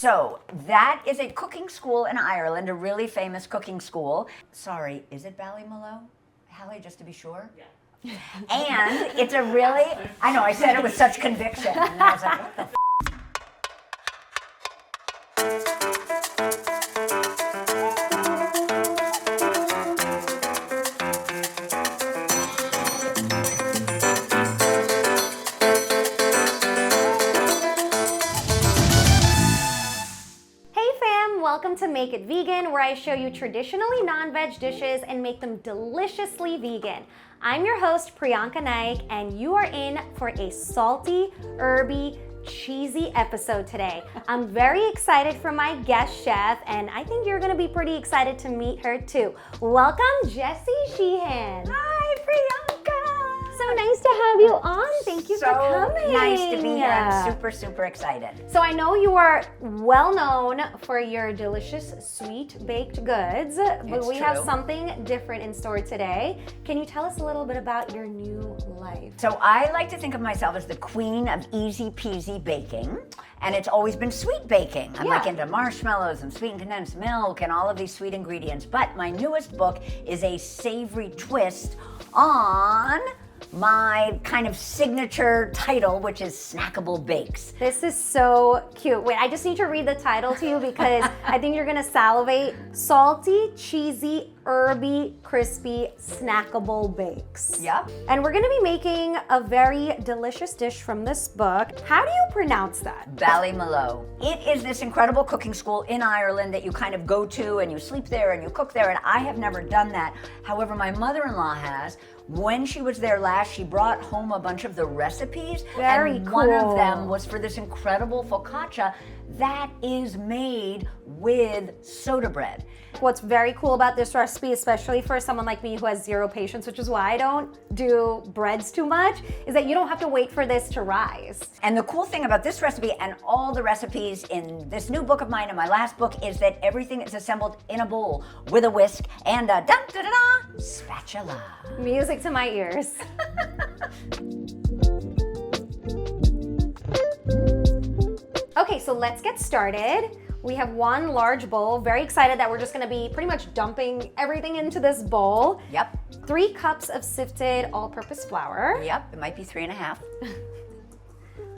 So that is a cooking school in Ireland, a really famous cooking school. Sorry, is it Ballymaloe? Hallie, just to be sure? Yeah. And it's a really, I know, I said it with such conviction. And I was like, what the f***? Welcome to Make It Vegan, where I show you traditionally non-veg dishes and make them deliciously vegan. I'm your host, Priyanka Naik, and you are in for a salty, herby, cheesy episode today. I'm very excited for my guest chef, and I think you're gonna be pretty excited to meet her too. Welcome, Jessie Sheehan. Hi, Priyanka. So nice to have you on. Thank you for coming. So nice to be here. I'm super, super excited. So I know you are well known for your delicious sweet baked goods, but we have something different in store today. Can you tell us a little bit about your new life? So I like to think of myself as the queen of easy peasy baking, and it's always been sweet baking. I'm like into marshmallows and sweetened condensed milk and all of these sweet ingredients, but my newest book is a savory twist on my kind of signature title, which is Snackable Bakes. This is so cute. Wait, I just need to read the title to you because I think you're gonna salivate. Salty, cheesy, herby, crispy, snackable bakes. Yep. And we're gonna be making a very delicious dish from this book. How do you pronounce that? Ballymaloe. It is this incredible cooking school in Ireland that you kind of go to and you sleep there and you cook there, and I have never done that. However, my mother-in-law has. When she was there last, she brought home a bunch of the recipes. Very cool. One of them was for this incredible focaccia that is made with soda bread. What's very cool about this recipe, especially for someone like me who has zero patience, which is why I don't do breads too much, is that you don't have to wait for this to rise. And the cool thing about this recipe and all the recipes in this new book of mine and my last book is that everything is assembled in a bowl with a whisk and a dun-dun-dun-dun spatula. Music to my ears. Okay, so let's get started. We have one large bowl. Very excited that we're just gonna be pretty much dumping everything into this bowl. Yep. 3 cups of sifted all-purpose flour. Yep, it might be 3.5.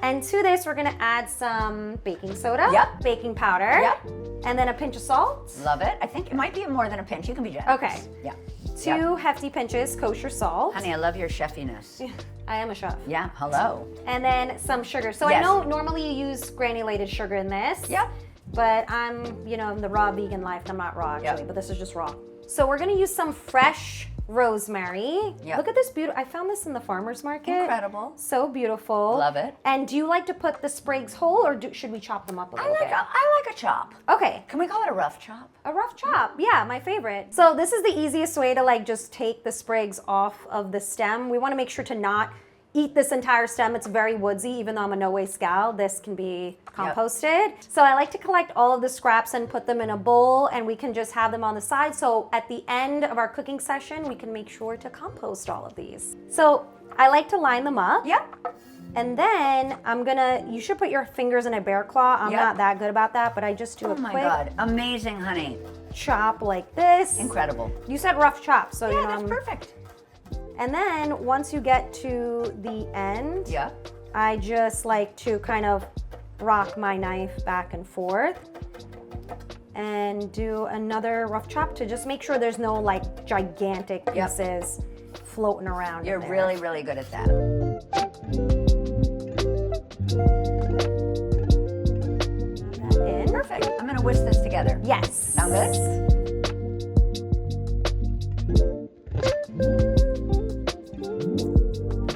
And to this, we're gonna add some baking soda. Yep. Baking powder. Yep. And then a pinch of salt. Love it. I think it might be more than a pinch. You can be generous. Okay. Yeah. 2 hefty pinches kosher salt. Honey, I love your chefiness. I am a chef. Yeah, hello. And then some sugar. So Yes. I know normally you use granulated sugar in this. Yep. But I'm, in the raw vegan life. I'm not raw actually, Yep. but this is just raw. So we're gonna use some fresh rosemary. Yep. Look at this beautiful, I found this in the farmer's market. Incredible. So beautiful. Love it. And do you like to put the sprigs whole or should we chop them up a little bit? I like a chop. Okay. Can we call it a rough chop? A rough chop, yeah, my favorite. So this is the easiest way to just take the sprigs off of the stem. We wanna make sure to not eat this entire stem. It's very woodsy, even though I'm a no-waste gal. This can be composted. So I like to collect all of the scraps and put them in a bowl, and we can just have them on the side. So at the end of our cooking session, we can make sure to compost all of these. So I like to line them up. Yep. And then you should put your fingers in a bear claw. I'm not that good about that, but I just do a Oh my quick God, amazing, honey. chop like this. Incredible. You said rough chop, so Yeah, that's perfect. And then once you get to the end, Yeah. I just like to kind of rock my knife back and forth and do another rough chop to just make sure there's no gigantic pieces floating around. You're in there. really, really good at that. Add that in. Perfect. I'm gonna whisk this together. Yes. Sound good?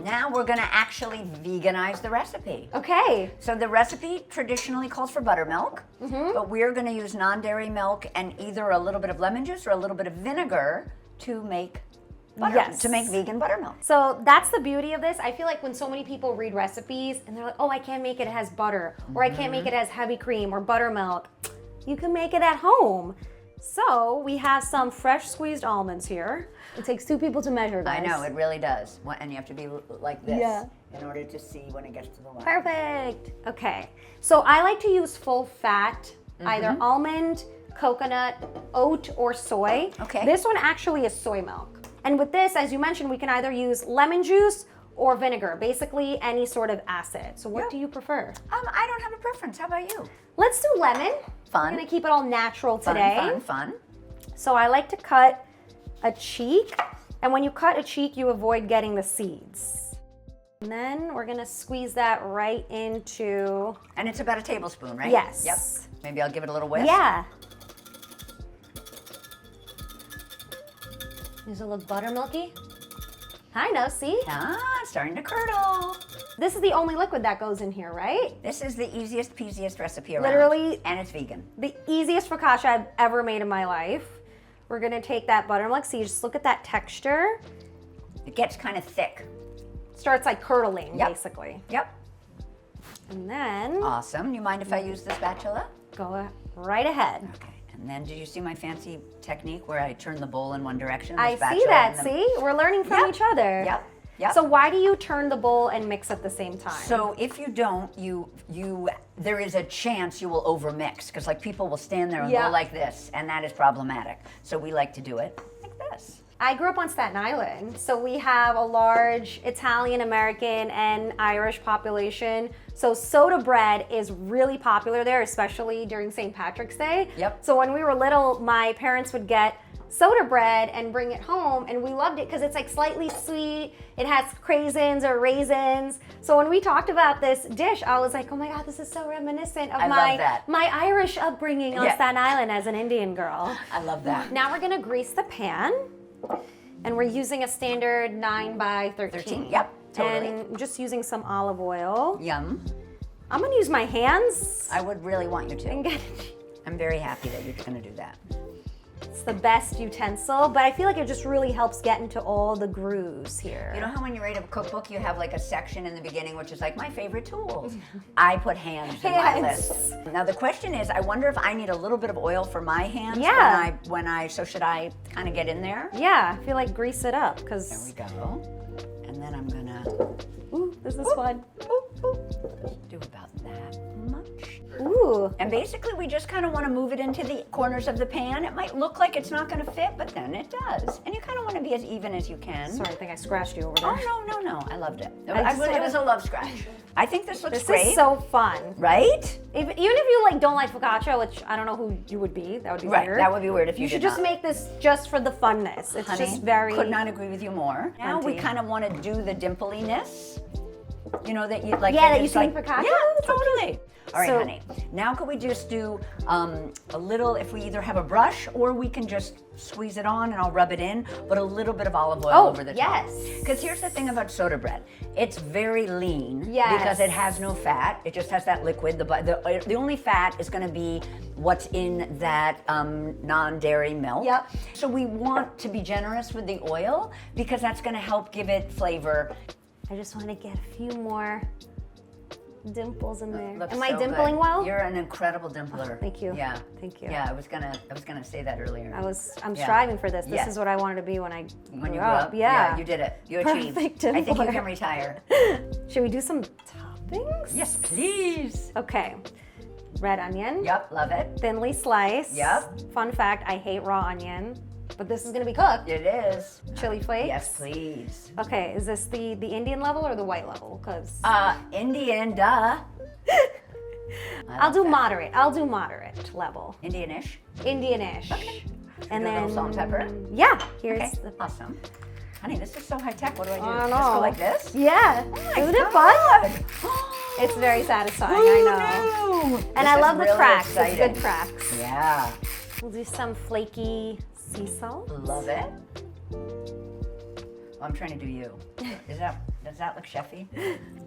Now we're gonna actually veganize the recipe. Okay. So the recipe traditionally calls for buttermilk, but we're gonna use non-dairy milk and either a little bit of lemon juice or a little bit of vinegar to make to make vegan buttermilk. So that's the beauty of this. I feel like when so many people read recipes and they're like, oh, I can't make it has butter, or I can't make it has heavy cream or buttermilk, you can make it at home. So we have some fresh squeezed almonds here. It takes 2 people to measure, guys. I know, it really does. And you have to be like this Yeah. in order to see when it gets to the line. Perfect. Okay. So I like to use full fat, either almond, coconut, oat, or soy. Okay. This one actually is soy milk. And with this, as you mentioned, we can either use lemon juice or vinegar, basically any sort of acid. So what do you prefer? I don't have a preference. How about you? Let's do lemon. Fun. We're gonna keep it all natural today. Fun. So I like to cut a cheek, and when you cut a cheek, you avoid getting the seeds. And then we're gonna squeeze that right into... And it's about a tablespoon, right? Yes. Yep. Maybe I'll give it a little whisk. Yeah. Does it look buttermilky? I know, see? Ah, it's starting to curdle. This is the only liquid that goes in here, right? This is the easiest, peasiest recipe around. Literally. And it's vegan. The easiest focaccia I've ever made in my life. We're gonna take that buttermilk, so you just look at that texture. It gets kind of thick. Starts like curdling, Yep. basically. Yep. And then Awesome. You mind if I use the spatula? go right ahead. Okay. And then did you see my fancy technique where I turn the bowl in one direction? the I see spatula that, and the- see? We're learning from Yep. each other. Yep. Yep. So why do you turn the bowl and mix at the same time? So if you don't, there is a chance you will overmix because like people will stand there and Yeah. go like this, and that is problematic. So we like to do it like this. I grew up on Staten Island, so we have a large Italian, American, and Irish population. So soda bread is really popular there, especially during St. Patrick's Day. Yep. So when we were little, my parents would get soda bread and bring it home, and we loved it because it's like slightly sweet. It has craisins or raisins. So when we talked about this dish, I was like, oh my God, this is so reminiscent of I love that. my Irish upbringing on Yeah. Staten Island as an Indian girl. I love that. Now we're gonna grease the pan, and we're using a standard 9x13. Yep, totally. And I'm just using some olive oil. Yum. I'm gonna use my hands. I would really want you and to. get I'm very happy that you're going to do that. It's the best utensil, but I feel like it just really helps get into all the grooves here. You know how when you write a cookbook, you have like a section in the beginning which is like my favorite tools. I put hands in my Hands. list. Now the question is, I wonder if I need a little bit of oil for my hands. Yeah. So should I kind of get in there? Yeah, I feel like grease it up There because we go. And then I'm gonna this is fun. do about that much. Ooh, And basically we just kind of want to move it into the corners of the pan. It might look like it's not going to fit, but then it does. And you kind of want to be as even as you can. sorry, I think I scratched you over there. Oh, no. I loved it. just It wanna- was a love scratch. I think this looks This great. is so fun. Right? Even if you like don't like focaccia, which I don't know who you would be, that would be Right. weird. That would be weird if you You should did just not. make this just for the funness. It's Honey, just very. could not agree with you more. Now we Plenty. kind of want to do the dimpliness. You know that you like. Yeah, that you it's see in like, focaccia? Yeah, That's so totally. All right, So- honey. Now could we just do a little? If we either have a brush or we can just squeeze it on and I'll rub it in, but a little bit of olive oil Oh, over the top. yes. Because here's the thing about soda bread, it's very lean. Yes. Because it has no fat. It just has that liquid. The only fat is going to be what's in that non-dairy milk. Yep. So we want to be generous with the oil because that's going to help give it flavor. I just want to get a few more dimples in there. Looks Am I so dimpling good. well? You're an incredible dimpler. Thank you. Yeah. Thank you. Yeah, I was gonna say that earlier. I'm Yeah. striving for this. This Yeah. is what I wanted to be when I When you grew up. Yeah, you did it. You achieved. Perfect I think you dimpler. can retire. Should we do some toppings? Yes, please. Okay. Red onion. Yep, love it. Thinly sliced. Yep. Fun fact, I hate raw onion, but this is gonna be cooked. It is. Chili flakes. Yes, please. Okay, is this the Indian level or the white level? Because Indian, duh. I'll do moderate. I'll do moderate level. Indian-ish. Indian-ish. Okay. And do a then little salt and pepper? Yeah. Here's Okay, the awesome. Honey, this is so high tech. What do I do? I Just know. go like this? Yeah. Oh my Isn't it fun? God. It's very satisfying, Who I know. knew? And This I is love the really cracks. exciting. It's good cracks. Yeah, We'll do some flaky sea salt. love it. Oh, I'm trying to do you. Does that look chefy?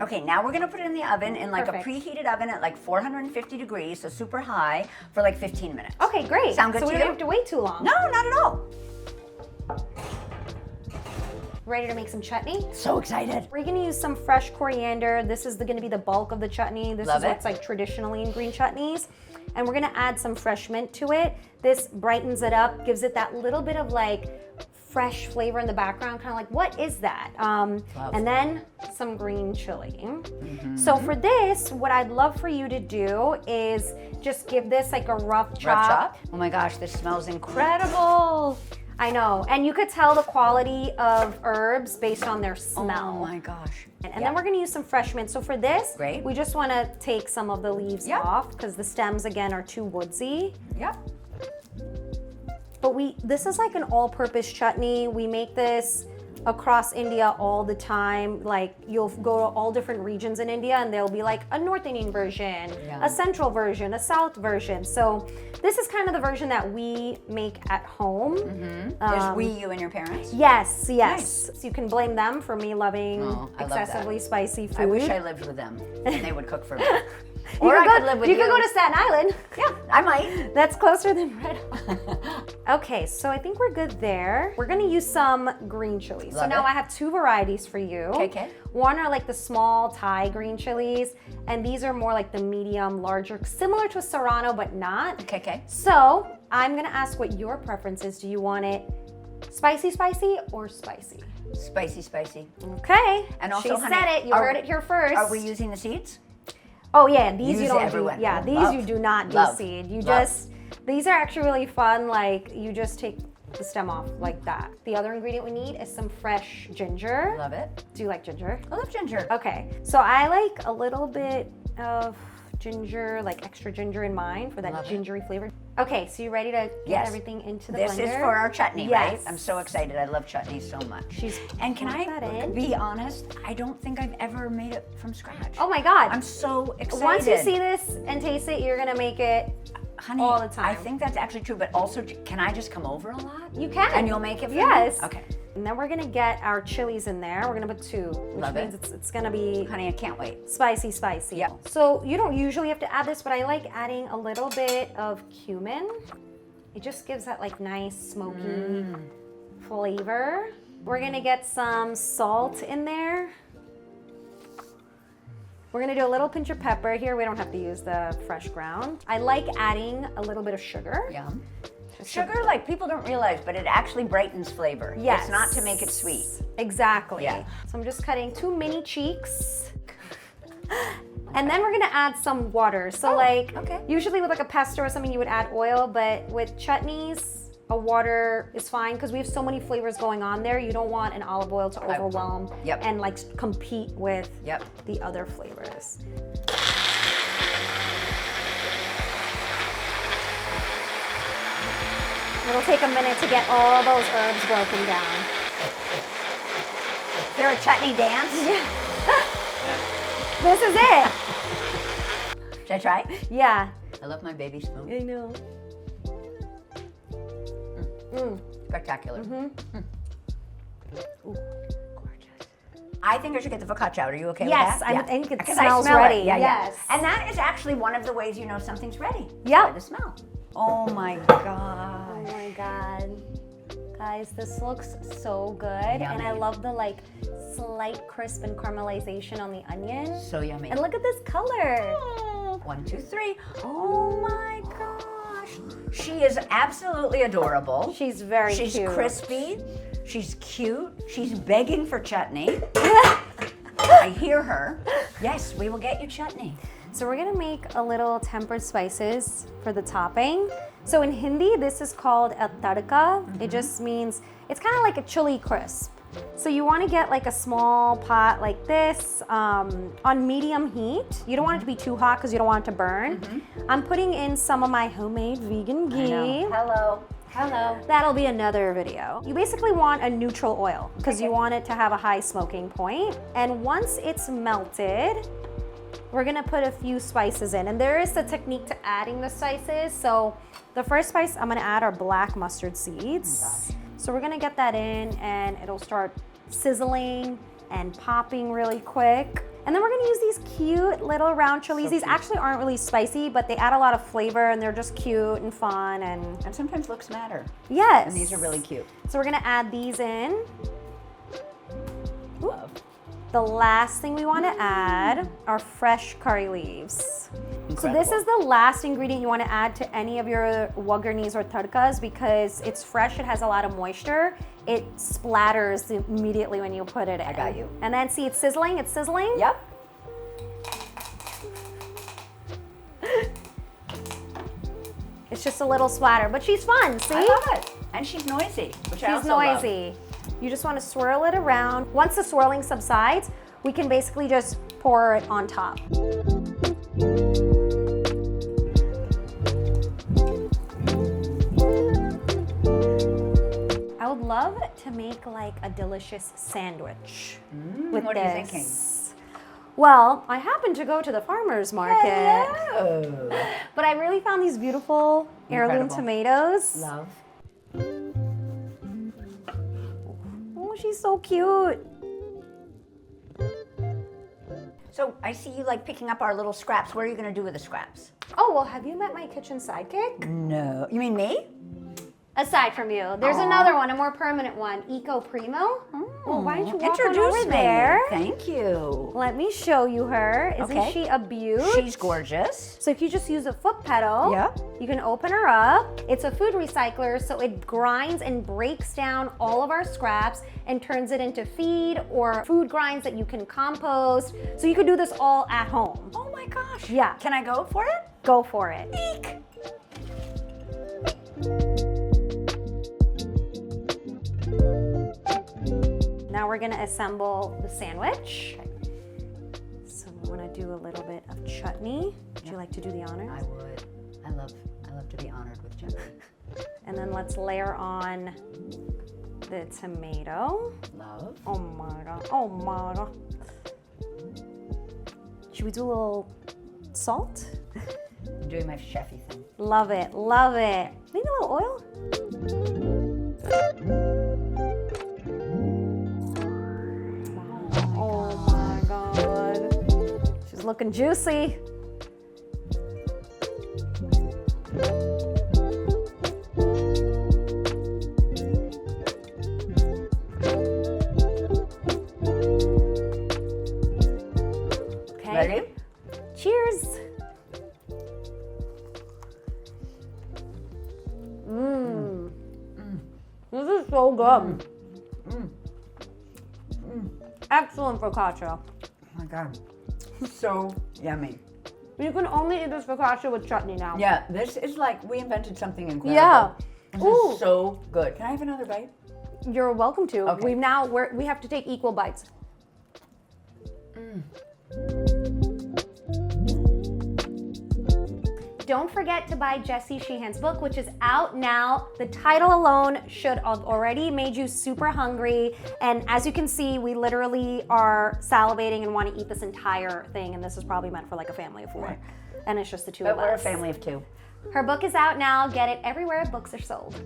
Okay, now we're gonna put it in the oven in like Perfect. a preheated oven at like 450 degrees, so super high, for like 15 minutes. Okay, great. Sound good so to we you? don't have to wait too long. No, not at all. Ready to make some chutney? So excited. We're gonna use some fresh coriander. This is gonna be the bulk of the chutney. This Love is it. what's like traditionally in green chutneys. and we're gonna add some fresh mint to it. This brightens it up, gives it that little bit of like fresh flavor in the background, kind of like, what is that? And then some green chili. So for this, what I'd love for you to do is just give this like a rough chop. Oh my gosh, this smells incredible. I know, and you could tell the quality of herbs based on their smell. Oh my gosh. And then we're gonna use some fresh mint. So for this, Great. we just wanna take some of the leaves off because the stems, again, are too woodsy. Yep. But this is like an all-purpose chutney. We make this across India all the time. Like, you'll go to all different regions in India and there'll be like a North Indian version, a central version, a south version. So this is kind of the version that we make at home. You and your parents? Yes. Nice. So you can blame them for me loving excessively spicy food. I wish I lived with them and they would cook for me. Or I could live with you. You could go to Staten Island. Yeah, I might. That's closer than Red Hot. Okay, so I think we're good there. We're gonna use some green chilies. So now I have two varieties for you. Okay. One are like the small Thai green chilies, and these are more like the medium, larger, similar to a Serrano, but not. Okay. So I'm gonna ask what your preference is. Do you want it spicy or spicy? Spicy. Okay. And also, she said it. You heard it here first. Are we using the seeds? Oh yeah, these you don't everyone. do. Yeah, these you do not do seed. You just, these are actually really fun. Like, you just take the stem off like that. The other ingredient we need is some fresh ginger. Love it. Do you like ginger? I love ginger. Okay, so I like a little bit of ginger, like extra ginger in mine for that gingery flavor. Okay, so you ready to get everything into the blender? This is for our chutney, right? I'm so excited. I love chutney so much. And can I be honest? I don't think I've ever made it from scratch. Oh my God. I'm so excited. Once you see this and taste it, you're gonna make it all the time. I think that's actually true, but also, can I just come over a lot? You can. And you'll make it for me? Yes. Okay. And then we're gonna get our chilies in there. We're gonna put two, which means it's gonna be Honey, I can't wait. Spicy. Yeah. So you don't usually have to add this, but I like adding a little bit of cumin. It just gives that like nice smoky flavor. We're gonna get some salt in there. We're gonna do a little pinch of pepper here. We don't have to use the fresh ground. I like adding a little bit of sugar. Yum. Sugar, like people don't realize, but it actually brightens flavor. Yes. It's not to make it sweet. Exactly. Yeah. So I'm just cutting 2 mini cheeks. And then we're gonna add some water. So usually with like a pesto or something you would add oil, but with chutneys, a water is fine because we have so many flavors going on there. You don't want an olive oil to overwhelm and like compete with the other flavors. It'll take a minute to get all those herbs broken down. Is there a chutney dance? This is it. Should I try? Yeah. I love my baby spoon. I know. Spectacular. Ooh, gorgeous. I think I should get the focaccia out. Are you okay with that? Yes, I think it Because smells I smell ready. it. Yeah. Yes. And that is actually one of the ways you know something's ready. Yeah. The smell. Oh my God. Oh my God. Guys, this looks so good. And I love the like slight crisp and caramelization on the onion. So yummy. And look at this color. 1, 2, 3. Oh my gosh. She is absolutely adorable. She's very cute. She's crispy. She's cute. She's begging for chutney. I hear her. Yes, we will get you chutney. So we're gonna make a little tempered spices for the topping. So in Hindi, this is called a tadka. It just means, it's kind of like a chili crisp. So you want to get like a small pot like this on medium heat. You don't want it to be too hot because you don't want it to burn. I'm putting in some of my homemade vegan ghee. Hello. That'll be another video. You basically want a neutral oil because you want it to have a high smoking point. And once it's melted, we're gonna put a few spices in. And there is a technique to adding the spices. So the first spice I'm gonna add are black mustard seeds. So we're gonna get that in and it'll start sizzling and popping really quick. And then we're gonna use these cute little round chilies. These actually aren't really spicy, but they add a lot of flavor and they're just cute and fun. And sometimes looks matter. Yes. And these are really cute. So we're gonna add these in. Love. The last thing we want to add are fresh curry leaves. Incredible. So this is the last ingredient you want to add to any of your wagarnis or tadkas because it's fresh, it has a lot of moisture. It splatters immediately when you put it in. I got you. And then see, it's sizzling, it's sizzling. Yep. It's just a little splatter, but she's fun, see? I love it. And she's noisy, which I She's also love. noisy. You just want to swirl it around. Once the swirling subsides, we can basically just pour it on top. I would love to make like a delicious sandwich with what this. are you thinking? Well, I happened to go to the farmer's market, Hello. but I really found these beautiful heirloom Incredible. tomatoes. Love. Oh, she's so cute. So I see you like picking up our little scraps. What are you going to do with the scraps? Oh, well, have you met my kitchen sidekick? No. You mean me? Aside from you, there's another one, a more permanent one, Eco Primo. Well, why don't you walk on Introduce over me. there? Thank you. Let me show you her. Isn't Okay. she a beaut? She's gorgeous. So if you just use a foot pedal, Yep. you can open her up. It's a food recycler, so it grinds and breaks down all of our scraps and turns it into feed or food grinds that you can compost. So you could do this all at home. Oh my gosh. Yeah. Can I go for it? Go for it. Eek. Now we're gonna assemble the sandwich. So we wanna do a little bit of chutney. Would you like to do the honors? I would. I love to be honored with chutney. And then let's layer on the tomato. Love. Oh my god, oh my god. Should we do a little salt? I'm doing my chefy thing. Love it, love it. Maybe a little oil? Oh my god. She's looking juicy. Okay. Ready? Cheers. Mmm. This is so good. Excellent focaccia. Oh my God. So yummy. You can only eat this focaccia with chutney now. Yeah, this is like we invented something incredible. Yeah. This Ooh. is so good. Can I have another bite? You're welcome to. Okay. We have to take equal bites. Don't forget to buy Jessie Sheehan's book, which is out now. The title alone should have already made you super hungry. And as you can see, we literally are salivating and want to eat this entire thing. And this is probably meant for like a family of four. Right. And it's just the two But of us. we're a family of two. Her book is out now. Get it everywhere books are sold.